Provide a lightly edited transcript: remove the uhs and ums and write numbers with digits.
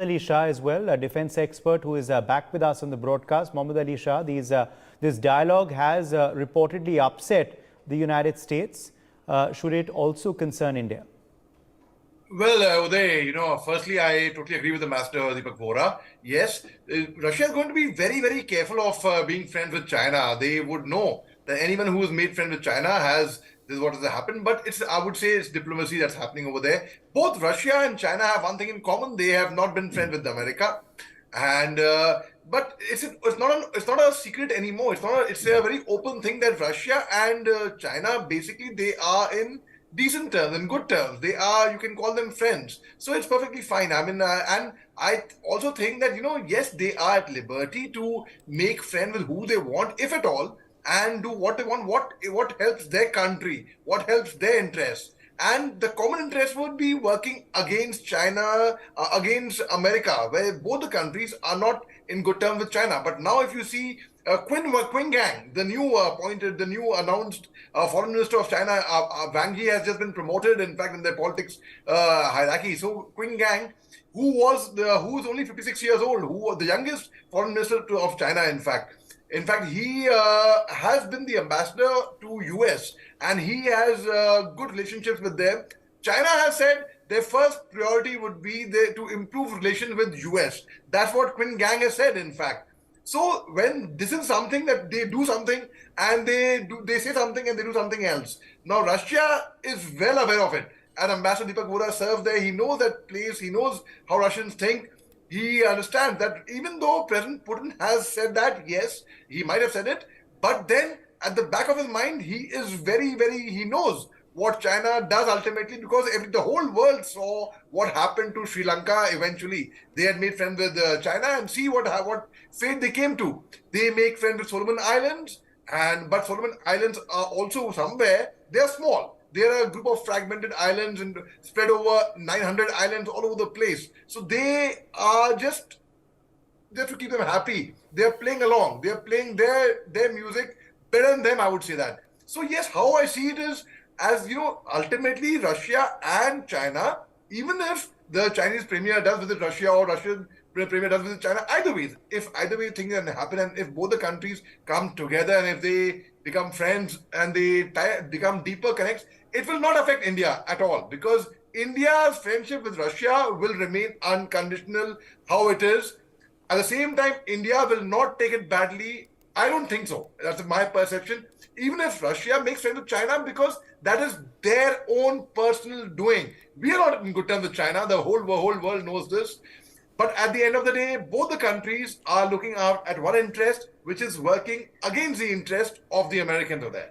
Ali Shah as well, a defense expert who is back with us on the broadcast. Mohommed Ali Shah, this dialogue has reportedly upset the United States. Should it also concern India? Well, Uday, firstly, I totally agree with the master Deepak Vora. Yes, Russia is going to be very, very careful of being friends with China. They would know that anyone who is made friends with China this is what has happened. But I would say it's diplomacy that's happening over there. Both Russia and China have one thing in common. They have not been friends with America. And but it's not a secret anymore. It's a very open thing that Russia and China basically they are in decent terms, in good terms. They are, you can call them friends. So it's perfectly fine. I mean, and I also think that, yes, they are at liberty to make friends with who they want, if at all, and do what they want, what helps their country, what helps their interests. And the common interest would be working against China, against America, where both the countries are not in good terms with China. But now if you see Qin Gang, the new announced foreign minister of China, Wang Yi has just been promoted, in fact, in their politics hierarchy. So Qin Gang, who's only 56 years old, who was the youngest foreign minister of China, in fact. In fact, he has been the ambassador to US and he has good relationships with them. China has said their first priority would be to improve relations with US. That's what Qin Gang has said, in fact. So when this is something that they do something and they say something and they do something else. Now Russia is well aware of it. And Ambassador Deepak Vora serves there. He knows that place. He knows how Russians think. He understands that even though President Putin has said that, yes, he might have said it, but then at the back of his mind, he is he knows what China does ultimately, because the whole world saw what happened to Sri Lanka eventually. They had made friends with China and see what fate they came to. They make friends with Solomon Islands, but Solomon Islands are also somewhere, they are small. They are a group of fragmented islands and spread over 900 islands all over the place. So they are just to keep them happy. They are playing along. They are playing their music better than them, I would say that. So yes, how I see it is, as ultimately Russia and China, even if the Chinese premier does visit Russia or Russian premier does visit China, if either way things can happen, and if both the countries come together and if they become friends and they become deeper connects, it will not affect India at all, because India's friendship with Russia will remain unconditional how it is. At the same time, India will not take it badly. I don't think so. That's my perception. Even if Russia makes friends with China, because that is their own personal doing. We are not in good terms with China. The whole world knows this. But at the end of the day, both the countries are looking out at one interest, which is working against the interest of the Americans over there.